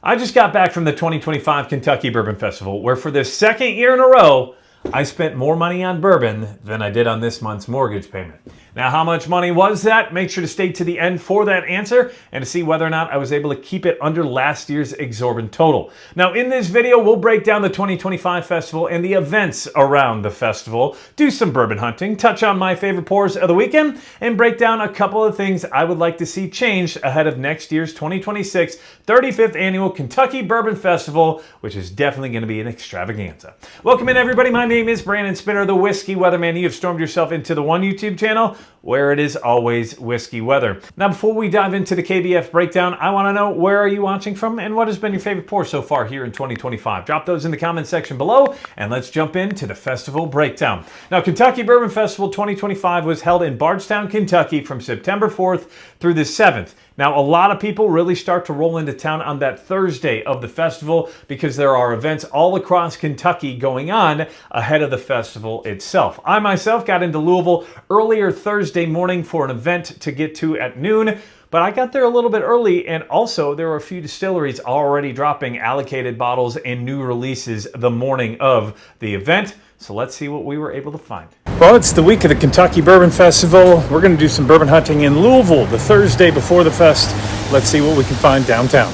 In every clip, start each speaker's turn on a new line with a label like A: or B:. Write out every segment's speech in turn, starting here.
A: I just got back from the 2025 Kentucky Bourbon Festival, where for the second year in a row, I spent more money on bourbon than I did on this month's mortgage payment. Now, how much money was that? Make sure to stay to the end for that answer and to see whether or not I was able to keep it under last year's exorbitant total. Now, in this video, we'll break down the 2025 festival and the events around the festival, do some bourbon hunting, touch on my favorite pours of the weekend, and break down a couple of things I would like to see changed ahead of next year's 2026 35th Annual Kentucky Bourbon Festival, which is definitely going to be an extravaganza. Welcome in, everybody. My name is Brandon Spinner, the Whiskey Weatherman. You have stormed yourself into the one YouTube channel where it is always whiskey weather. Now, before we dive into the KBF breakdown, I want to know, where are you watching from and what has been your favorite pour so far here in 2025? Drop those in the comment section below and let's jump into the festival breakdown. Now, Kentucky Bourbon Festival 2025 was held in Bardstown, Kentucky from September 4th through the 7th. Now, a lot of people really start to roll into town on that Thursday of the festival because there are events all across Kentucky going on ahead of the festival itself. I myself got into Louisville earlier Thursday morning for an event to get to at noon, but I got there a little bit early, and also there were a few distilleries already dropping allocated bottles and new releases the morning of the event. So let's see what we were able to find. Well, it's the week of the Kentucky Bourbon Festival. We're going to do some bourbon hunting in Louisville the Thursday before the fest. Let's see what we can find downtown.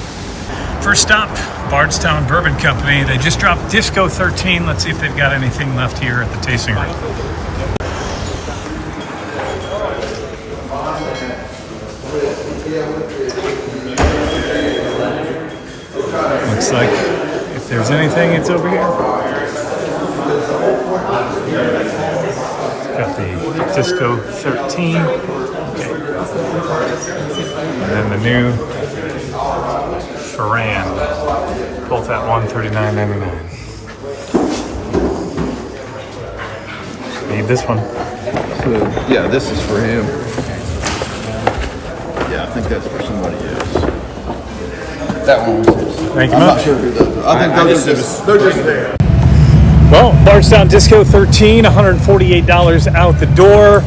A: First stop, Bardstown Bourbon Company. They just dropped Disco 13. Let's see if they've got anything left here at the tasting room. Looks like if there's anything, it's over here. Got the Disco 13. Okay. And then the new Ferran, both at $139.99. Need this one.
B: So, yeah, this is for him. Yeah, I think that's for somebody else. That one was his.
A: Thank you
B: I'm
A: much.
B: not sure who those are. I think they're just there.
A: Well, Bardstown Disco 13, $148 out the door.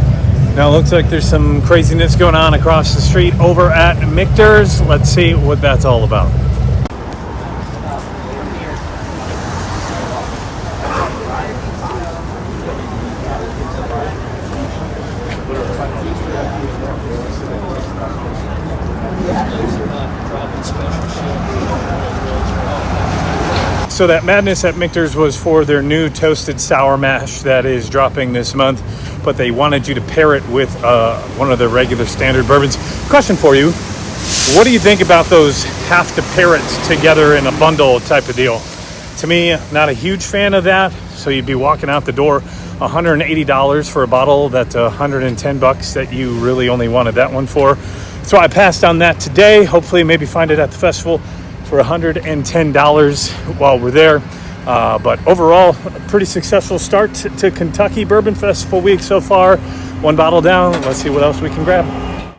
A: Now it looks like there's some craziness going on across the street over at Michter's. Let's see what that's all about. So that madness at Michter's was for their new toasted sour mash that is dropping this month, but they wanted you to pair it with one of the regular standard bourbons. Question for you, what do you think about those have to pair it together in a bundle type of deal? To me, not a huge fan of that. So you'd be walking out the door $180 for a bottle that's $110 that you really only wanted that one for. So I passed on that today. Hopefully maybe find it at the festival for $110 while we're there. But overall, a pretty successful start to Kentucky Bourbon Festival week so far. One bottle down. Let's see what else we can grab.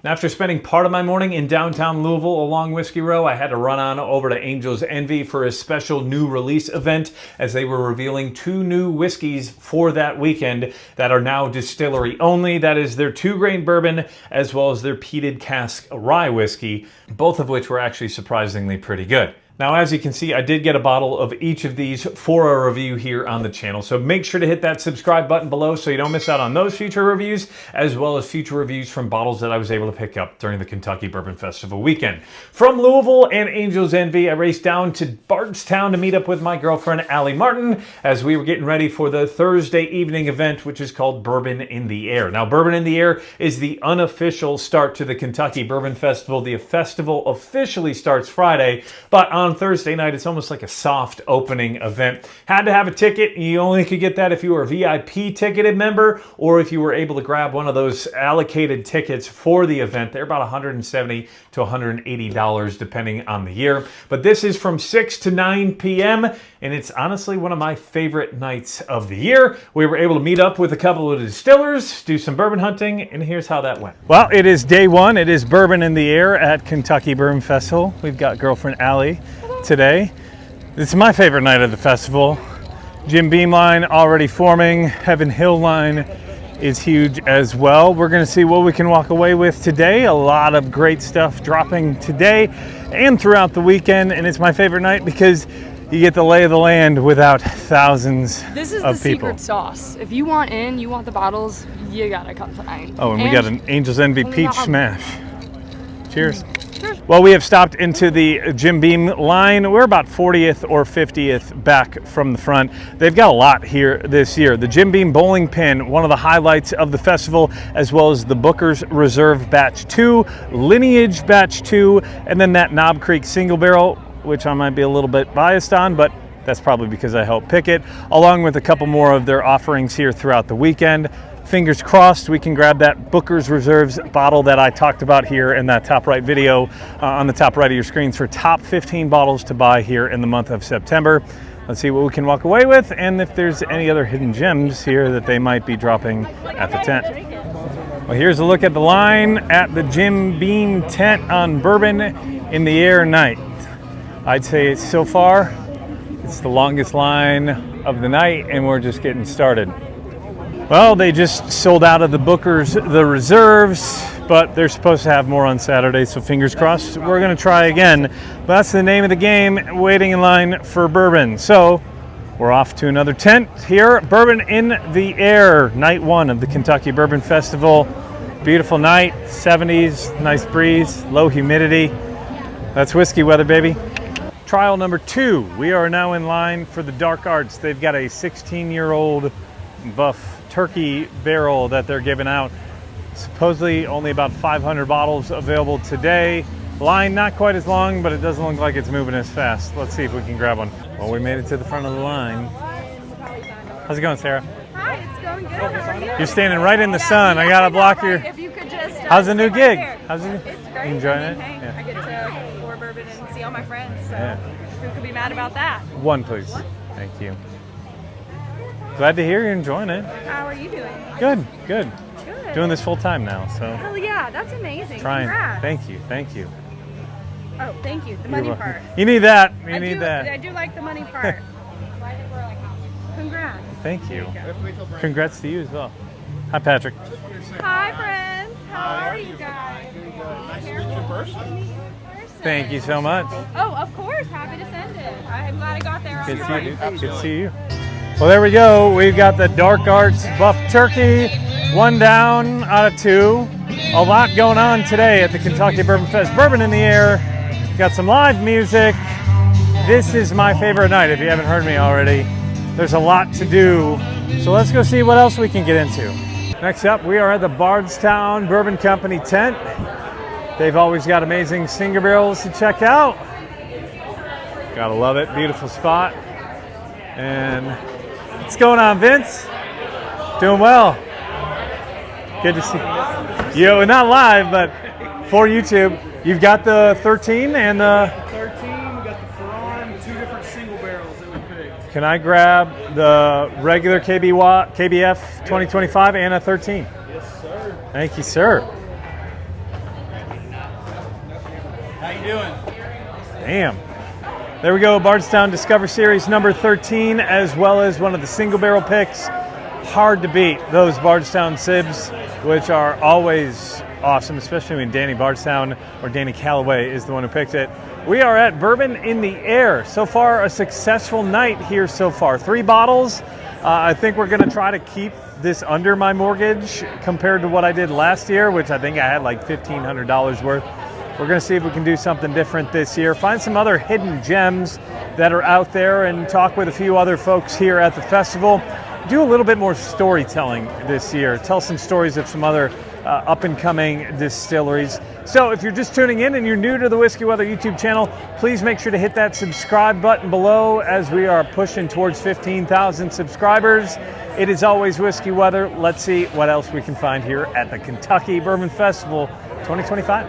A: After spending part of my morning in downtown Louisville along Whiskey Row, I had to run on over to Angel's Envy for a special new release event as they were revealing 2 new whiskeys for that weekend that are now distillery only. That is their 2-grain bourbon as well as their peated cask rye whiskey, both of which were actually surprisingly pretty good. Now, as you can see, I did get a bottle of each of these for a review here on the channel. So make sure to hit that subscribe button below so you don't miss out on those future reviews, as well as future reviews from bottles that I was able to pick up during the Kentucky Bourbon Festival weekend. From Louisville and Angel's Envy, I raced down to Bardstown to meet up with my girlfriend, Allie Martin, as we were getting ready for the Thursday evening event, which is called Bourbon in the Air. Now, Bourbon in the Air is the unofficial start to the Kentucky Bourbon Festival. The festival officially starts Friday, but on Thursday night, it's almost like a soft opening event. Had to have a ticket. You only could get that if you were a VIP ticketed member or if you were able to grab one of those allocated tickets for the event. They're about $170 to $180 depending on the year. But this is from 6 to 9 p.m. and it's honestly one of my favorite nights of the year. We were able to meet up with a couple of distillers, do some bourbon hunting, and here's how that went. Well, it is day one. It is Bourbon in the Air at Kentucky Bourbon Festival. We've got girlfriend Allie today. This is my favorite night of the festival. Jim Beam line already forming, Heaven Hill line is huge as well. We're going to see what we can walk away with today. A lot of great stuff dropping today and throughout the weekend, and it's my favorite night because you get the lay of the land without thousands of people.
C: This is the secret sauce. If you want the bottles, you gotta come tonight.
A: Oh, and we got an Angel's Envy Peach Smash. Cheers.
C: Cheers.
A: Well, we have stopped into the Jim Beam line. We're about 40th or 50th back from the front. They've got a lot here this year. The Jim Beam bowling pin, one of the highlights of the festival, as well as the Booker's Reserve Batch 2, Lineage Batch 2, and then that Knob Creek single barrel, which I might be a little bit biased on, but that's probably because I helped pick it, along with a couple more of their offerings here throughout the weekend. Fingers crossed we can grab that Booker's Reserves bottle that I talked about here in that top right video on the top right of your screens for top 15 bottles to buy here in the month of September. Let's see what we can walk away with and if there's any other hidden gems here that they might be dropping at the tent. Well, here's a look at the line at the Jim Beam tent on Bourbon in the Air night. I'd say so far it's the longest line of the night and we're just getting started. Well, they just sold out of the Booker's, the reserves, but they're supposed to have more on Saturday, so fingers crossed. We're going to try again. But that's the name of the game, waiting in line for bourbon. So we're off to another tent here. Bourbon in the Air, night one of the Kentucky Bourbon Festival. Beautiful night, 70s, nice breeze, low humidity. That's whiskey weather, baby. Trial number 2. We are now in line for the Dark Arts. They've got a 16-year-old buff turkey barrel that they're giving out. Supposedly only about 500 bottles available today. Line not quite as long, but it doesn't look like it's moving as fast. Let's see if we can grab one. Well, we made it to the front of the line. How's it going, Sarah?
D: Hi, it's going good. How are you?
A: You're standing right in the sun. I gotta block your...
D: If you could just...
A: How's the new
D: stay
A: gig?
D: right there.
A: How's it?
D: It's great.
A: You enjoying it?
D: Hey,
A: Yeah.
D: I get to pour bourbon and see all my friends, so
A: Yeah.
D: who could be mad about that?
A: One, please. Thank you. Glad to hear you're enjoying it.
D: How are you doing?
A: Good, good.
D: Good.
A: Doing this full time now, so
D: Hell yeah, that's amazing.
A: trying.
D: Congrats.
A: Thank you, thank you.
D: Oh, thank you. The money
A: You're
D: part.
A: welcome. You need that. You
D: I
A: need
D: do,
A: that.
D: I do like the money part. Congrats.
A: Thank you. Congrats to you as well. Hi, Patrick.
D: Hi, friends. How are you guys?
B: Nice to meet you in person.
A: Thank you so much.
D: Oh, of course. Happy to send it. I'm glad I got there on
A: Good to see
D: time.
A: you. Good to see you. Well, there we go. We've got the Dark Arts Buff Turkey. 1 down out of 2. A lot going on today at the Kentucky Bourbon Fest. Bourbon in the Air. Got some live music. This is my favorite night if you haven't heard me already. There's a lot to do. So let's go see what else we can get into. Next up, we are at the Bardstown Bourbon Company tent. They've always got amazing single barrels to check out. Gotta love it. Beautiful spot. And what's going on, Vince? Doing well. Good to see you. Yo, not live, but for YouTube. You've got the 13 and the...
B: 13, we got the Ferran, 2 different single barrels that we picked.
A: Can I grab the regular KBF 2025 and a 13?
B: Yes, sir.
A: Thank you, sir.
B: How you doing?
A: Damn. There we go, Bardstown Discover Series number 13, as well as one of the single barrel picks. Hard to beat those Bardstown Sibs, which are always awesome, especially when Danny Bardstown or Danny Calloway is the one who picked it. We are at Bourbon in the Air. So far, a successful night here so far. 3 bottles. I think we're gonna try to keep this under my mortgage compared to what I did last year, which I think I had like $1,500 worth. We're going to see if we can do something different this year, find some other hidden gems that are out there, and talk with a few other folks here at the festival. Do a little bit more storytelling this year. Tell some stories of some other up-and-coming distilleries. So if you're just tuning in and you're new to the Whiskey Weather YouTube channel, please make sure to hit that subscribe button below as we are pushing towards 15,000 subscribers. It is always Whiskey Weather. Let's see what else we can find here at the Kentucky Bourbon Festival 2025.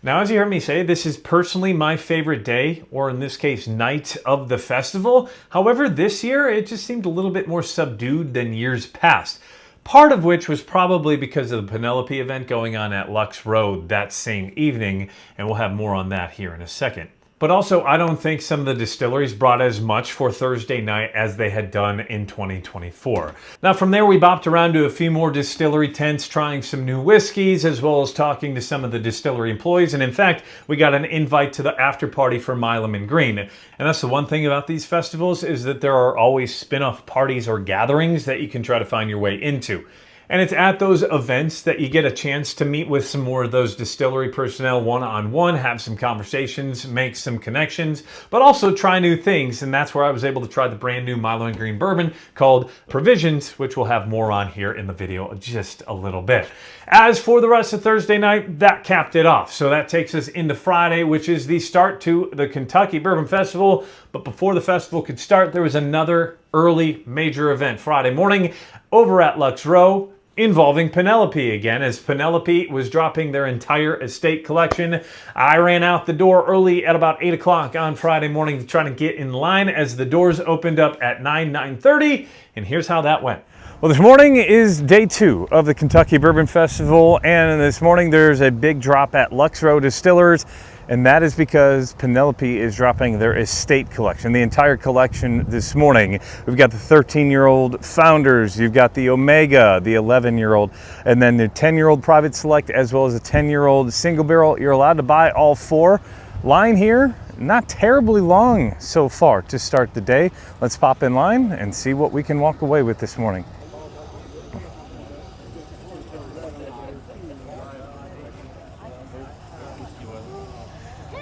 A: Now, as you heard me say, this is personally my favorite day, or in this case, night of the festival. However, this year, it just seemed a little bit more subdued than years past. Part of which was probably because of the Penelope event going on at Lux Road that same evening, and we'll have more on that here in a second. But also, I don't think some of the distilleries brought as much for Thursday night as they had done in 2024. Now, from there, we bopped around to a few more distillery tents, trying some new whiskeys, as well as talking to some of the distillery employees. And in fact, we got an invite to the after party for Milam and Green. And that's the one thing about these festivals, is that there are always spin-off parties or gatherings that you can try to find your way into. And it's at those events that you get a chance to meet with some more of those distillery personnel one-on-one, have some conversations, make some connections, but also try new things. And that's where I was able to try the brand new Milo and Green bourbon called Provisions, which we'll have more on here in the video just a little bit. As for the rest of Thursday night, that capped it off. So that takes us into Friday, which is the start to the Kentucky Bourbon Festival. But before the festival could start, there was another early major event Friday morning over at Lux Row, involving Penelope again, as Penelope was dropping their entire estate collection. I ran out the door early at about 8 o'clock on Friday morning to try to get in line as the doors opened up at 9:30, and here's how that went. Well, this morning is day 2 of the Kentucky Bourbon Festival, and this morning there's a big drop at Lux Row Distillers, and that is because Penelope is dropping their estate collection, the entire collection this morning. We've got the 13-year-old Founders, you've got the Omega, the 11-year-old, and then the 10-year-old Private Select, as well as a 10-year-old Single Barrel. You're allowed to buy all 4. Line here, not terribly long so far to start the day. Let's pop in line and see what we can walk away with this morning.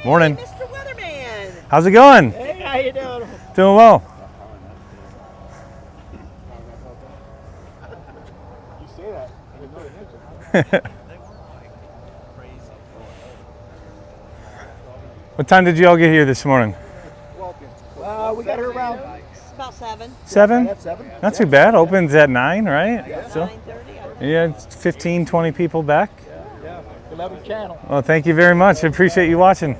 A: Morning.
E: Hey, Mr. Weatherman.
A: How's it going?
E: Hey, how you doing?
A: Doing well.
E: You say that. I didn't know the
A: What time did you all get here this morning?
E: we got her around about 7.
A: 7?
E: That's 7.
A: Not too bad. Opens at 9, right?
E: Yeah.
A: So,
E: 9:30.
A: yeah, it's 15, 20 people back.
E: Yeah. 11 channel.
A: Well, thank you very much. I appreciate you watching.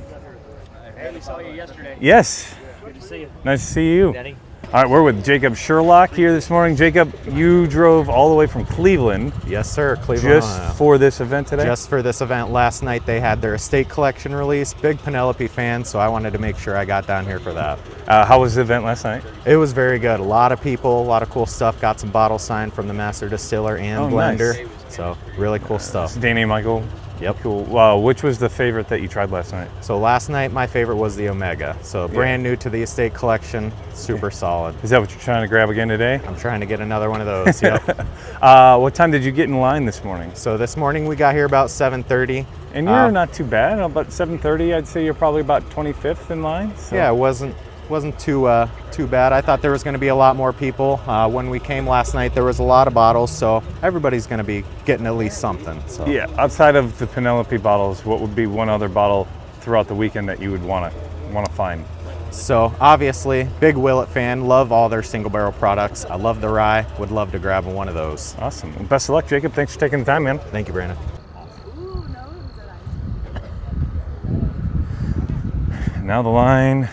F: Hey, we saw you yesterday.
A: Yes.
F: Good to see you.
A: Nice to see you.
F: Denny.
A: All right, we're with Jacob Sherlock here this morning. Jacob, you drove all the way from Cleveland
G: Yes, sir. Cleveland,
A: just
G: Ohio.
A: for this event today?
G: Just for this event. Last night they had their estate collection release. Big Penelope fan, so I wanted to make sure I got down here for that.
A: How was the event last night?
G: It was very good. A lot of people, a lot of cool stuff. Got some bottles signed from the master distiller and
A: Oh,
G: blender.
A: nice.
G: So really cool stuff.
A: Danny and Michael?
G: Yep.
A: Cool. Wow, which was the favorite that you tried last night?
G: So last night my favorite was the Omega. So brand new to the estate collection. Super solid.
A: Is that what you're trying to grab again today?
G: I'm trying to get another one of those. Yep.
A: What time did you get in line this morning?
G: So this morning we got here about 7:30.
A: And you're not too bad. About 7:30, I'd say you're probably about 25th in line. So.
G: Yeah, it wasn't too bad. I thought there was going to be a lot more people. When we came last night, there was a lot of bottles, so everybody's going to be getting at least something. So.
A: Yeah, outside of the Penelope bottles, what would be one other bottle throughout the weekend that you would want to find?
G: So obviously, big Willet fan. Love all their single barrel products. I love the rye. Would love to grab one of those.
A: Awesome. Well, best of luck, Jacob. Thanks for taking the time, man.
G: Thank you, Brandon.
A: Now the line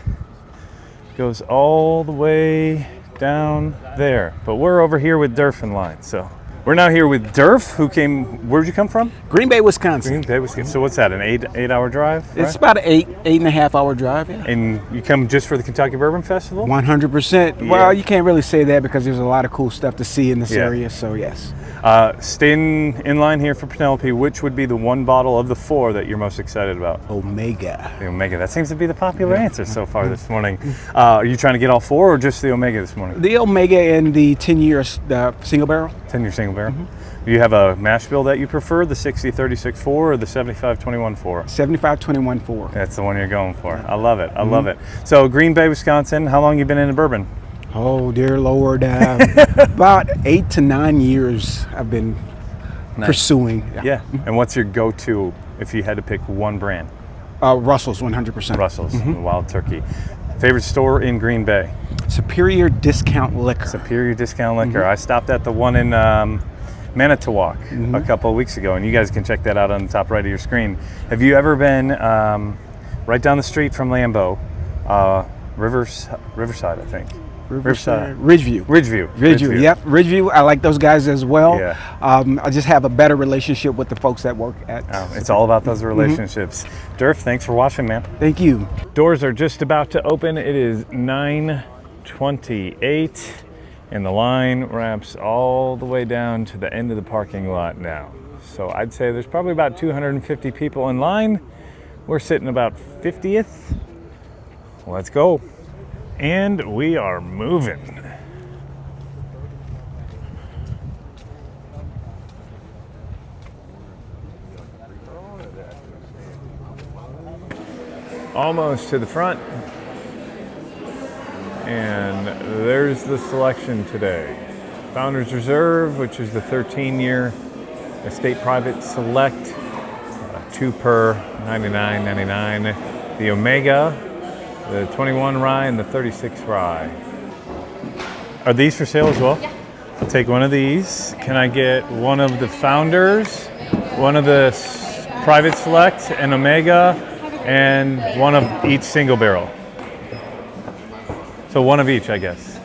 A: goes all the way down there, but we're over here with Durf in line. So we're now here with Durf, who came. Where'd you come from?
H: Green Bay, Wisconsin.
A: Green Bay, Wisconsin. So what's that? An eight-hour drive?
H: It's
A: right?
H: about an eight and a half hour drive. Yeah.
A: And you come just for the Kentucky Bourbon Festival?
H: 100%.
A: Yeah.
H: Well, you can't really say that because there's a lot of cool stuff to see in this
A: Yeah.
H: area. So yes.
A: Staying in line here for Penelope, which would be the one bottle of the 4 that you're most excited about?
H: Omega.
A: The Omega. That seems to be the popular answer so far this morning. Are you trying to get all 4 or just the Omega this morning?
H: The Omega and the 10 years single barrel.
A: 10-year single barrel. Do you have a mash bill that you prefer, the 60-36-4 or the 75-21-4?
H: 75-21-4.
A: That's the one you're going for. I love it. I love it. So Green Bay, Wisconsin, how long you been into bourbon?
H: Oh dear Lord, about 8 to 9 years I've been pursuing.
A: Yeah. And what's your go-to if you had to pick one brand?
H: Russell's 100%.
A: Russell's, the Wild Turkey. Favorite store in Green Bay?
H: Superior Discount Liquor.
A: Superior Discount Liquor. I stopped at the one in Manitowoc a couple of weeks ago, and you guys can check that out on the top right of your screen. Have you ever been right down the street from Lambeau, Riverside, I think?
H: Riverside. Ridgeview.
A: Ridgeview.
H: Yep, Ridgeview. I like those guys as well.
A: Yeah.
H: I just have a better relationship with the folks that work at.
A: It's all about those relationships. Durf, thanks for watching, man.
H: Thank you.
A: Doors are just about to open. It is 9:28, and the line wraps all the way down to the end of the parking lot now. So I'd say there's probably about 250 people in line. We're sitting about 50th. Let's go. And we are moving. Almost to the front. And there's the selection today. Founders Reserve, which is the 13-year Estate Private Select, 2 per $99.99. The Omega, the 21 rye, and the 36 rye. Are these for sale as well?
C: Yeah.
A: I'll take one of these. Can I get one of the Founders, one of the Private Select, and Omega, and one of each single barrel? So one of each, I guess.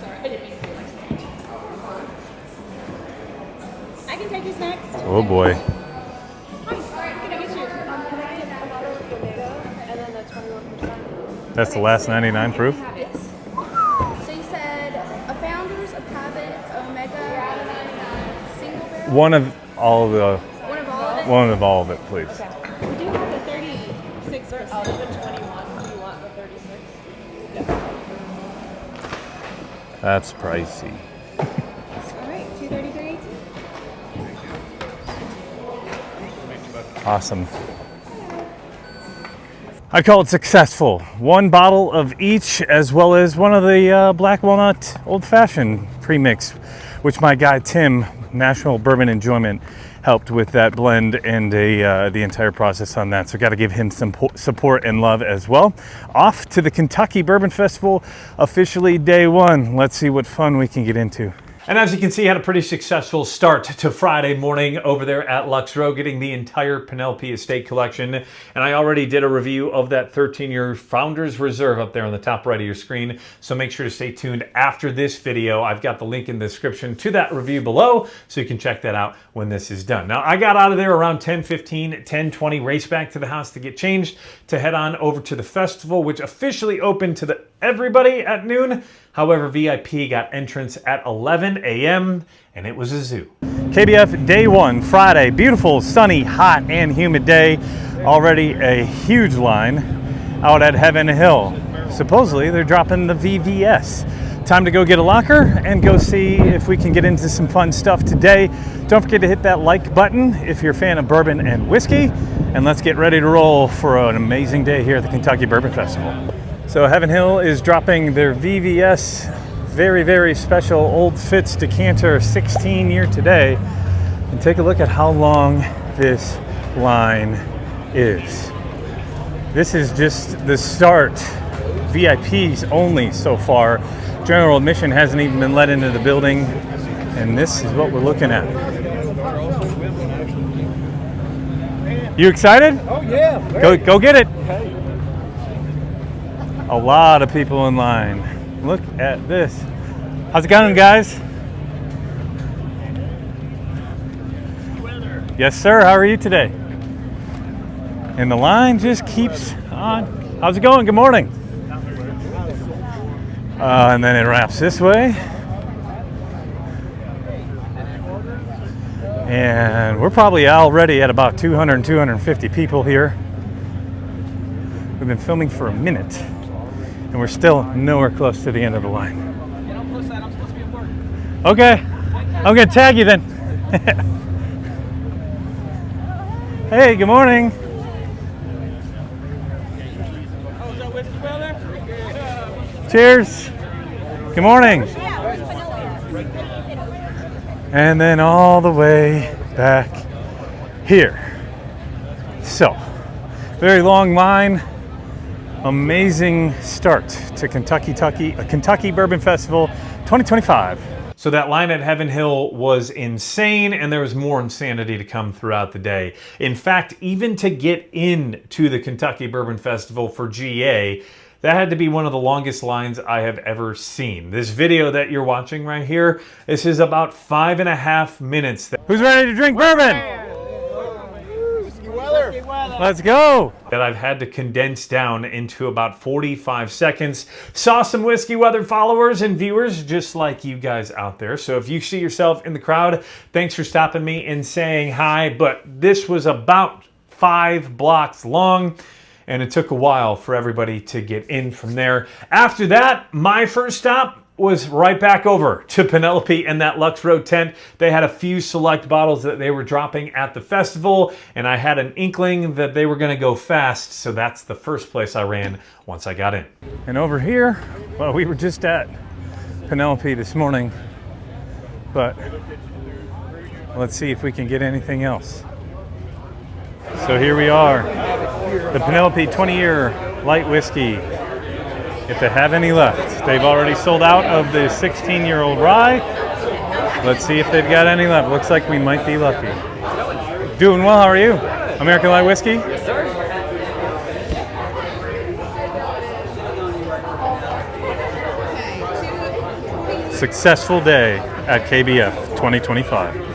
D: I can take you snacks.
A: Oh boy.
D: Hi, can I get you?
A: That's the last 99 proof?
I: Yes. So you said a Founders, a Private, Omega, single barrel?
A: One of all of the,
I: One of all of it?
A: one of all of it, please.
D: We do have the 36%. Oh, the 21. Do you want the 36?
A: That's pricey.
D: All right, 233.
A: Awesome. I call it successful. One bottle of each, as well as one of the Black Walnut Old Fashioned premix, which my guy Tim, National Bourbon Enjoyment, helped with that blend and the entire process on that. So got to give him some support and love as well. Off to the Kentucky Bourbon Festival, officially day one. Let's see what fun we can get into. And as you can see, had a pretty successful start to Friday morning over there at Lux Row, getting the entire Penelope Estate collection. And I already did a review of that 13-year Founders Reserve up there on the top right of your screen. So make sure to stay tuned after this video. I've got the link in the description to that review below, so you can check that out when this is done. Now, I got out of there around 10:15, 10:20, race back to the house to get changed, to head on over to the festival, which officially opened to everybody at noon. However, VIP got entrance at 11 a.m. and it was a zoo. KBF day one, Friday, beautiful, sunny, hot, and humid day. Already a huge line out at Heaven Hill. Supposedly they're dropping the VVS. Time to go get a locker and go see if we can get into some fun stuff today. Don't forget to hit that like button if you're a fan of bourbon and whiskey. And let's get ready to roll for an amazing day here at the Kentucky Bourbon Festival. So Heaven Hill is dropping their VVS very, very special Old Fitz decanter 16-year today. And take a look at how long this line is. This is just the start. VIPs only so far. General admission hasn't even been let into the building. And this is what we're looking at. You excited?
E: Oh yeah.
A: Go get it. A lot of people in line. Look at this. How's it going, guys? Yes, sir. How are you today? And the line just keeps on. How's it going? Good morning. And then it wraps this way. And we're probably already at about 200, 250 people here. We've been filming for a minute, and we're still nowhere close to the end of the line. Okay, I'm gonna tag you then. Hey, good morning. Cheers. Good morning. And then all the way back here. So, very long line. Amazing start to Kentucky Bourbon Festival 2025. So that line at Heaven Hill was insane, and there was more insanity to come throughout the day. In fact, even to get into the Kentucky Bourbon Festival for GA, That had to be one of the longest lines I have ever seen. This video that you're watching right here, this is about 5.5 minutes. Who's ready to drink bourbon? Let's go! That I've had to condense down into about 45 seconds. Saw some Whiskey Weather followers and viewers just like you guys out there. So if you see yourself in the crowd, thanks for stopping me and saying hi. But this was about 5 blocks long, and it took a while for everybody to get in from there. After that, my first stop was right back over to Penelope and that Lux Road tent. They had a few select bottles that they were dropping at the festival, and I had an inkling that they were gonna go fast, so that's the first place I ran once I got in. And over here, well, we were just at Penelope this morning, but let's see if we can get anything else. So here we are, the Penelope 20-year light whiskey. If they have any left. They've already sold out of the 16-year-old rye. Let's see if they've got any left. Looks like we might be lucky. Doing well, how are you? American Light Whiskey? Yes, sir. Successful day at KBF 2025.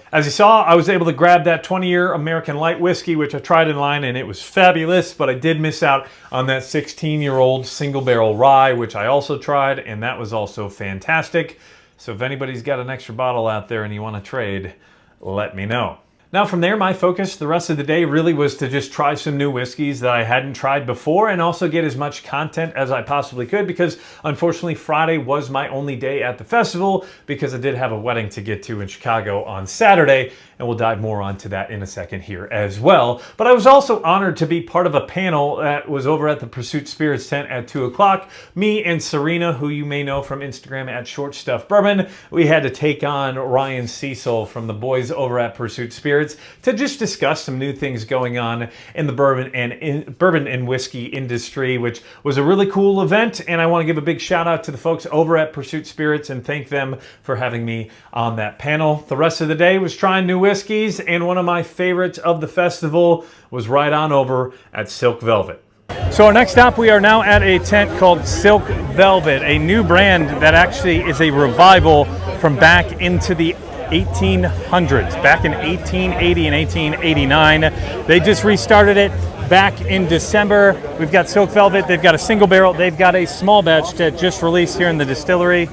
A: As you saw, I was able to grab that 20-year American Light Whiskey, which I tried in line, and it was fabulous, but I did miss out on that 16-year-old single barrel rye, which I also tried, and that was also fantastic. So if anybody's got an extra bottle out there and you want to trade, let me know. Now from there, my focus the rest of the day really was to just try some new whiskeys that I hadn't tried before and also get as much content as I possibly could, because unfortunately Friday was my only day at the festival because I did have a wedding to get to in Chicago on Saturday, and we'll dive more onto that in a second here as well. But I was also honored to be part of a panel that was over at the Pursuit Spirits tent at 2 o'clock. Me and Serena, who you may know from Instagram at Short Stuff Bourbon, we had to take on Ryan Cecil from the boys over at Pursuit Spirits to just discuss some new things going on in the bourbon and whiskey industry, which was a really cool event. And I want to give a big shout out to the folks over at Pursuit Spirits and thank them for having me on that panel. The rest of the day was trying new whiskeys, and one of my favorites of the festival was right on over at Silk Velvet. So our next stop, we are now at a tent called Silk Velvet, a new brand that actually is a revival from back into the 1800s, back in 1880 and 1889. They just restarted it back in December. We've got Silk Velvet, they've got a single barrel, they've got a small batch that just released here in the distillery,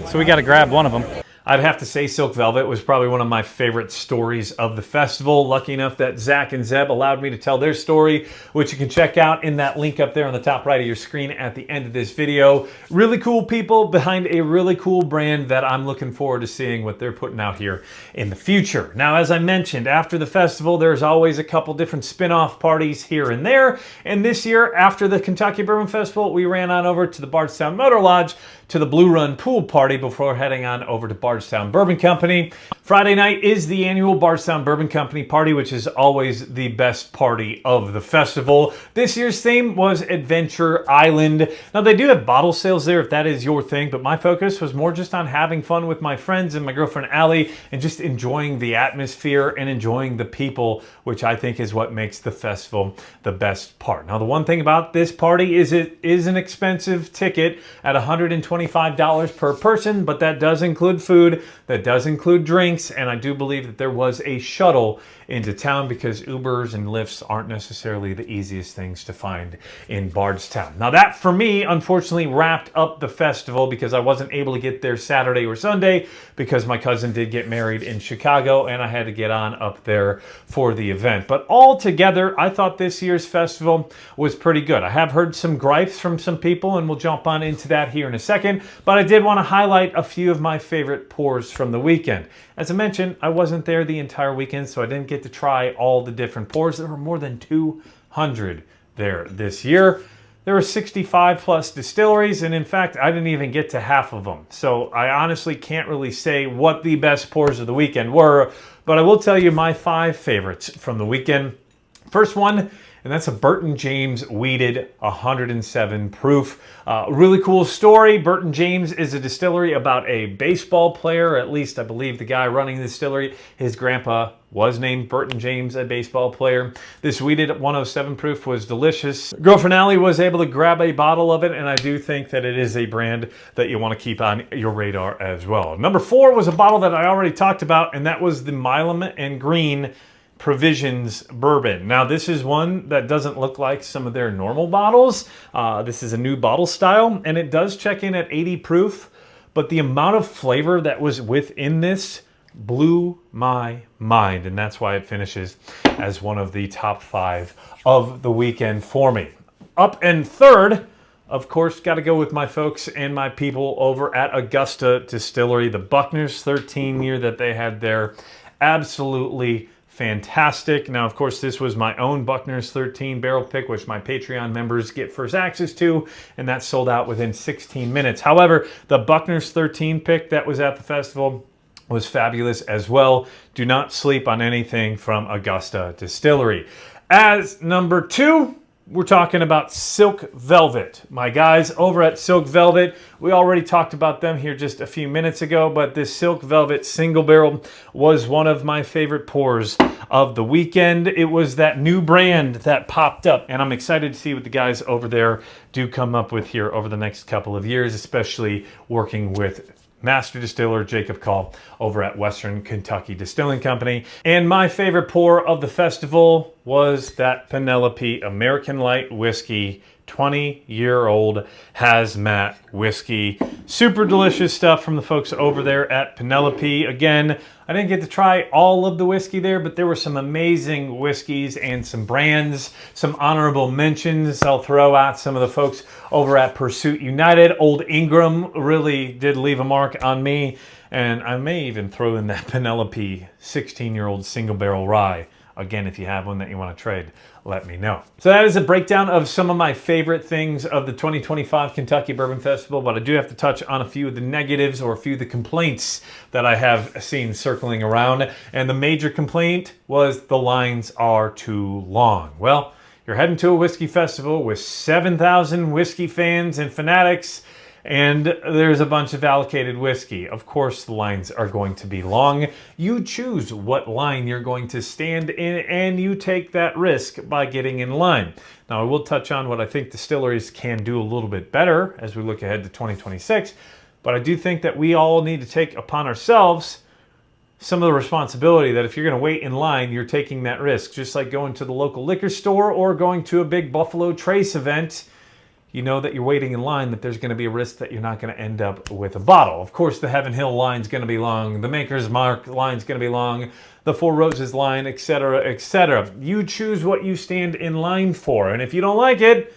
A: so we got to grab one of them. I'd have to say Silk Velvet was probably one of my favorite stories of the festival. Lucky enough that Zach and Zeb allowed me to tell their story, which you can check out in that link up there on the top right of your screen at the end of this video. Really cool people behind a really cool brand that I'm looking forward to seeing what they're putting out here in the future. Now, as I mentioned, after the festival, there's always a couple different spin-off parties here and there. And this year, after the Kentucky Bourbon Festival, we ran on over to the Bardstown Motor Lodge to the Blue Run Pool Party before heading on over to Bardstown Bourbon Company. Friday night is the annual Bardstown Bourbon Company party, which is always the best party of the festival. This year's theme was Adventure Island. Now, they do have bottle sales there if that is your thing, but my focus was more just on having fun with my friends and my girlfriend Allie and just enjoying the atmosphere and enjoying the people, which I think is what makes the festival the best part. Now, the one thing about this party is it is an expensive ticket at $125 per person, but that does include food, that does include drinks, and I do believe that there was a shuttle into town because Ubers and Lyfts aren't necessarily the easiest things to find in Bardstown. Now that, for me, unfortunately wrapped up the festival because I wasn't able to get there Saturday or Sunday because my cousin did get married in Chicago and I had to get on up there for the event. But altogether, I thought this year's festival was pretty good. I have heard some gripes from some people and we'll jump on into that here in a second, but I did want to highlight a few of my favorite pours from the weekend. As I mentioned, I wasn't there the entire weekend, so I didn't get to try all the different pours. There were more than 200 there this year. There were 65 plus distilleries, and in fact, I didn't even get to half of them. So I honestly can't really say what the best pours of the weekend were, but I will tell you my 5 favorites from the weekend. First one and that's a Burton James Wheated 107 proof. Really cool story. Burton James is a distillery about a baseball player, at least I believe the guy running the distillery, his grandpa was named Burton James, a baseball player. This Wheated 107 proof was delicious. Girlfriend Allie was able to grab a bottle of it, and I do think that it is a brand that you want to keep on your radar as well. Number 4 was a bottle that I already talked about, and that was the Milam and Green Provisions Bourbon. Now this is one that doesn't look like some of their normal bottles. This is a new bottle style, and it does check in at 80 proof, but the amount of flavor that was within this blew my mind, and that's why it finishes as one of the top 5 of the weekend for me. Up and third, of course, got to go with my folks and my people over at Augusta Distillery. The Buckner's 13 year that they had there, absolutely fantastic. Now, of course, this was my own Buckner's 13 barrel pick, which my Patreon members get first access to, and that sold out within 16 minutes. However, the Buckner's 13 pick that was at the festival was fabulous as well. Do not sleep on anything from Augusta Distillery. As number 2, we're talking about Silk Velvet. My guys over at Silk Velvet, we already talked about them here just a few minutes ago, but this Silk Velvet single barrel was one of my favorite pours of the weekend. It was that new brand that popped up, and I'm excited to see what the guys over there do come up with here over the next couple of years, especially working with Master Distiller Jacob Call over at Western Kentucky Distilling Company. And my favorite pour of the festival was that Penelope American Light Whiskey, 20-year-old hazmat whiskey. Super delicious stuff from the folks over there at Penelope. Again, I didn't get to try all of the whiskey there, but there were some amazing whiskeys and some brands, some honorable mentions. I'll throw out some of the folks over at Pursuit United. Old Ingram really did leave a mark on me, and I may even throw in that Penelope 16-year-old single barrel rye. Again, if you have one that you want to trade, let me know. So that is a breakdown of some of my favorite things of the 2025 Kentucky Bourbon Festival, but I do have to touch on a few of the negatives or a few of the complaints that I have seen circling around. And the major complaint was the lines are too long. Well, you're heading to a whiskey festival with 7,000 whiskey fans and fanatics, and there's a bunch of allocated whiskey. Of course, the lines are going to be long. You choose what line you're going to stand in, and you take that risk by getting in line. Now, I will touch on what I think distilleries can do a little bit better as we look ahead to 2026, but I do think that we all need to take upon ourselves some of the responsibility that if you're going to wait in line, you're taking that risk. Just like going to the local liquor store or going to a big Buffalo Trace event, you know that you're waiting in line, that there's going to be a risk that you're not going to end up with a bottle. Of course, the Heaven Hill line's going to be long. The Maker's Mark line's going to be long. The Four Roses line, etc., etc. You choose what you stand in line for. And if you don't like it,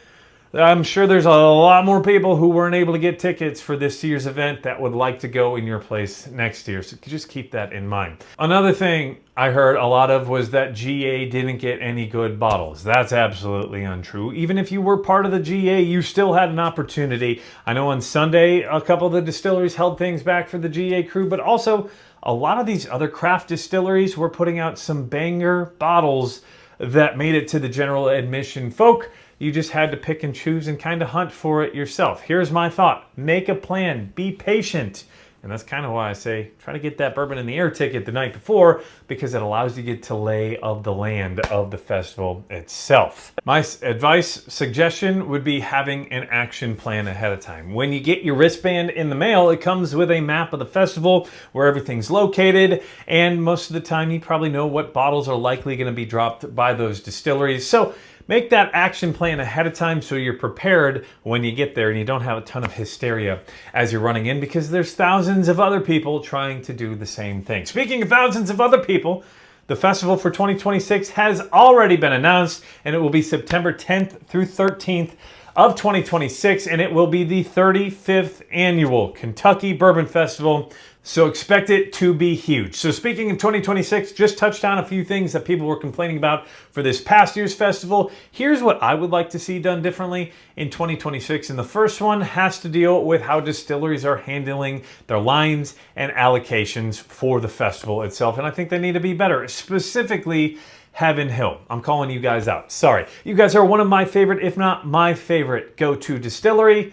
A: I'm sure there's a lot more people who weren't able to get tickets for this year's event that would like to go in your place next year. So just keep that in mind. Another thing I heard a lot of was that GA didn't get any good bottles. That's absolutely untrue. Even if you were part of the GA, you still had an opportunity. I know on Sunday, a couple of the distilleries held things back for the GA crew, but also a lot of these other craft distilleries were putting out some banger bottles that made it to the general admission folk. You just had to pick and choose and kind of hunt for it yourself. Here's my thought. Make a plan. Be patient. And that's kind of why I say try to get that bourbon in the air ticket the night before, because it allows you to get to lay of the land of the festival itself. My advice, suggestion would be having an action plan ahead of time. When you get your wristband in the mail, it comes with a map of the festival where everything's located, and most of the time you probably know what bottles are likely going to be dropped by those distilleries. So make that action plan ahead of time so you're prepared when you get there and you don't have a ton of hysteria as you're running in, because there's thousands of other people trying to do the same thing. Speaking of thousands of other people, the festival for 2026 has already been announced, and it will be September 10th through 13th of 2026, and it will be the 35th annual Kentucky Bourbon Festival. So expect it to be huge. So speaking of 2026, just touched on a few things that people were complaining about for this past year's festival. Here's what I would like to see done differently in 2026. And the first one has to deal with how distilleries are handling their lines and allocations for the festival itself. And I think they need to be better, specifically Heaven Hill. I'm calling you guys out. Sorry. You guys are one of my favorite, if not my favorite, go-to distillery,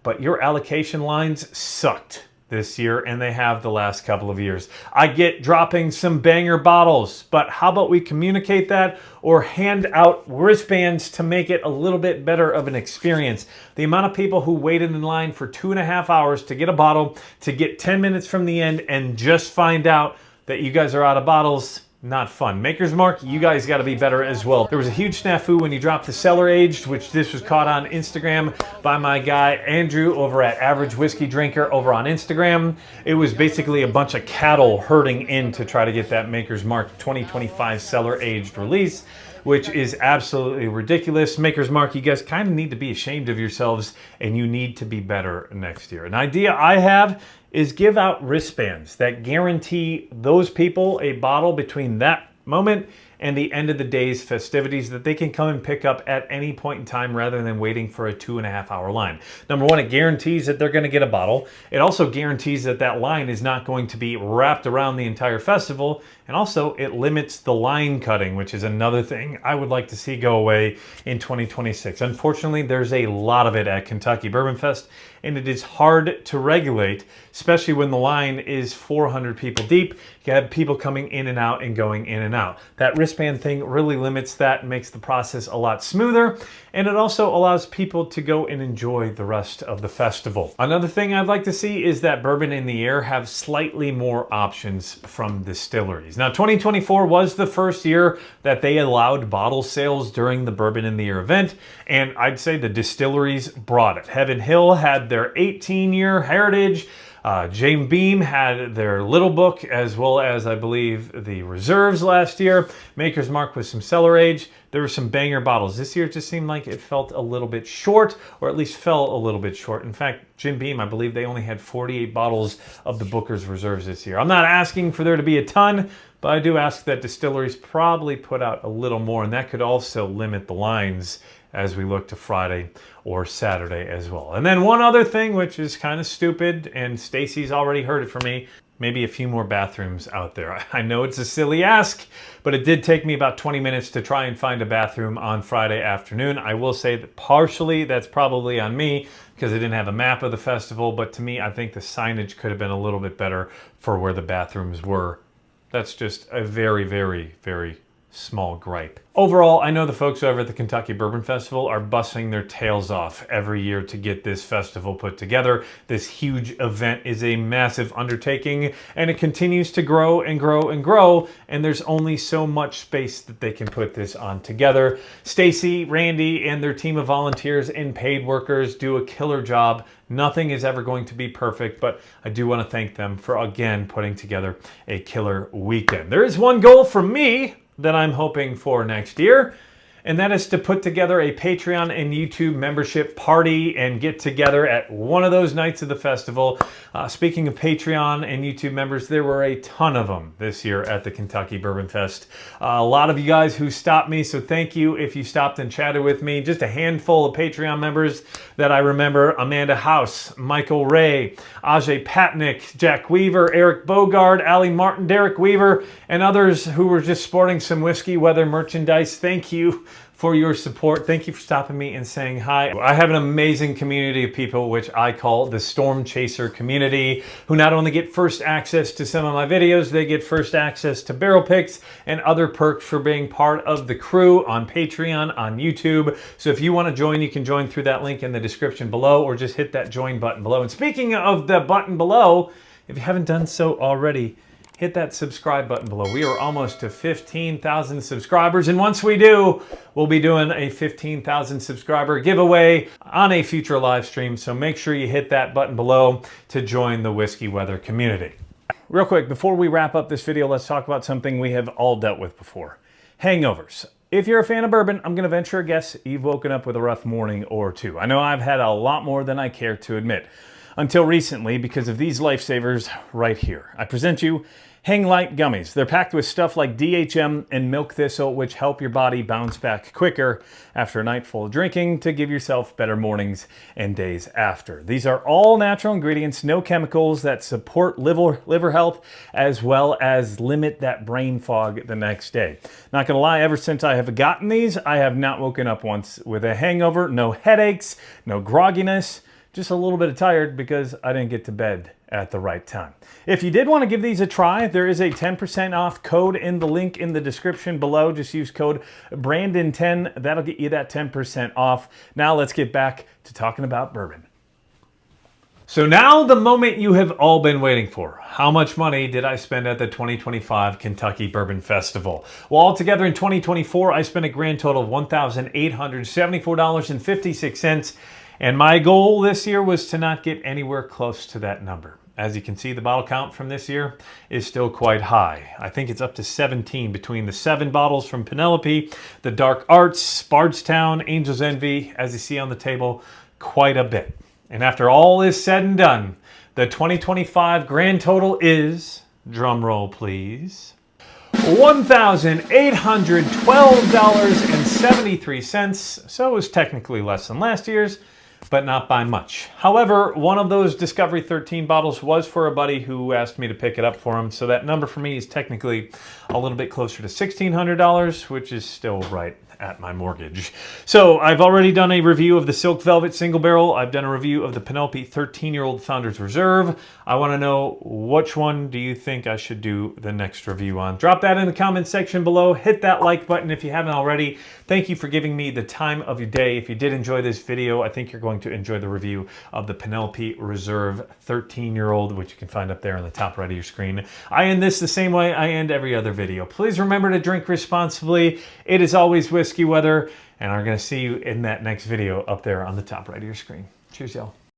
A: but your allocation lines sucked this year, and they have the last couple of years. I get dropping some banger bottles, but how about we communicate that or hand out wristbands to make it a little bit better of an experience? The amount of people who waited in line for 2.5 hours to get a bottle, to get 10 minutes from the end and just find out that you guys are out of bottles, not fun. Maker's Mark, you guys got to be better as well. There was a huge snafu when you dropped the cellar aged, which this was caught on Instagram by my guy Andrew over at Average Whiskey Drinker over on Instagram. It was basically a bunch of cattle herding in to try to get that Maker's Mark 2025 cellar aged release, which is absolutely ridiculous. Maker's Mark, you guys kind of need to be ashamed of yourselves, and you need to be better next year. An idea I have is give out wristbands that guarantee those people a bottle between that moment and the end of the day's festivities that they can come and pick up at any point in time rather than waiting for a 2.5 hour line. Number one, it guarantees that they're going to get a bottle. It also guarantees that that line is not going to be wrapped around the entire festival. And also it limits the line cutting, which is another thing I would like to see go away in 2026. Unfortunately, there's a lot of it at Kentucky Bourbon Fest, and it is hard to regulate, especially when the line is 400 people deep. You have people coming in and out and going in and out. That wristband thing really limits that and makes the process a lot smoother, and it also allows people to go and enjoy the rest of the festival. Another thing I'd like to see is that Bourbon in the Air have slightly more options from distilleries. Now, 2024 was the first year that they allowed bottle sales during the Bourbon in the Air event, and I'd say the distilleries brought it. Heaven Hill had their 18-year heritage. Jim Beam had their little book, as well as, I believe, the reserves last year. Maker's Mark with some cellar age. There were some banger bottles. This year it just seemed like it felt a little bit short, or at least fell a little bit short. In fact, Jim Beam, I believe they only had 48 bottles of the Booker's reserves this year. I'm not asking for there to be a ton, but I do ask that distilleries probably put out a little more, and that could also limit the lines as we look to Friday or Saturday as well. And then one other thing, which is kind of stupid, and Stacy's already heard it from me, maybe a few more bathrooms out there. I know it's a silly ask, but it did take me about 20 minutes to try and find a bathroom on Friday afternoon. I will say that partially that's probably on me because I didn't have a map of the festival, but to me, I think the signage could have been a little bit better for where the bathrooms were. That's just a very, very, very small gripe. Overall, I know the folks over at the Kentucky Bourbon Festival are busting their tails off every year to get this festival put together. This huge event is a massive undertaking, and it continues to grow and grow and grow, and there's only so much space that they can put this on together. Stacy, Randy, and their team of volunteers and paid workers do a killer job. Nothing is ever going to be perfect, but I do want to thank them for, again, putting together a killer weekend. There is one goal from me that I'm hoping for next year, and that is to put together a Patreon and YouTube membership party and get together at one of those nights of the festival. Speaking of Patreon and YouTube members, there were a ton of them this year at the Kentucky Bourbon Fest. A lot of you guys who stopped me, so thank you if you stopped and chatted with me. Just a handful of Patreon members that I remember: Amanda House, Michael Ray, Ajay Patnick, Jack Weaver, Eric Bogard, Ali Martin, Derek Weaver, and others who were just sporting some whiskey weather merchandise. Thank you for your support. Thank you for stopping me and saying hi. I have an amazing community of people, which I call the Storm Chaser community, who not only get first access to some of my videos, they get first access to barrel picks and other perks for being part of the crew on Patreon, on YouTube. So if you want to join, you can join through that link in the description below, or just hit that join button below. And speaking of the button below, if you haven't done so already, hit that subscribe button below. We are almost to 15,000 subscribers, and once we do, we'll be doing a 15,000 subscriber giveaway on a future live stream, so make sure you hit that button below to join the Whiskey Weather community. Real quick, before we wrap up this video, let's talk about something we have all dealt with before: hangovers. If you're a fan of bourbon, I'm going to venture a guess you've woken up with a rough morning or two. I know I've had a lot more than I care to admit. Until recently, because of these lifesavers right here. I present you Hang Light Gummies. They're packed with stuff like DHM and milk thistle, which help your body bounce back quicker after a night full of drinking to give yourself better mornings and days after. These are all natural ingredients, no chemicals, that support liver health as well as limit that brain fog the next day. Not gonna lie, ever since I have gotten these, I have not woken up once with a hangover, no headaches, no grogginess, just a little bit of tired because I didn't get to bed at the right time. If you did want to give these a try, there is a 10% off code in the link in the description below. Just use code Brandon10. That'll get you that 10% off. Now let's get back to talking about bourbon. So now the moment you have all been waiting for. How much money did I spend at the 2025 Kentucky Bourbon Festival? Well, altogether in 2024, I spent a grand total of $1,874.56. And my goal this year was to not get anywhere close to that number. As you can see, the bottle count from this year is still quite high. I think it's up to 17 between the 7 bottles from Penelope, the Dark Arts, Bardstown, Angel's Envy, as you see on the table, quite a bit. And after all is said and done, the 2025 grand total is, drum roll please, $1,812.73. So it was technically less than last year's, but not by much. However, one of those Discovery 13 bottles was for a buddy who asked me to pick it up for him, so that number for me is technically a little bit closer to $1,600, which is still right at my mortgage. So I've already done a review of the Silk Velvet Single Barrel. I've done a review of the Penelope 13-year-old Founder's Reserve. I want to know, which one do you think I should do the next review on? Drop that in the comment section below. Hit that like button if you haven't already. Thank you for giving me the time of your day. If you did enjoy this video, I think you're going to enjoy the review of the Penelope Reserve 13-year-old, which you can find up there on the top right of your screen. I end this the same way I end every other video. Please remember to drink responsibly. It is always whiskey weather, and I'm going to see you in that next video up there on the top right of your screen. Cheers, y'all.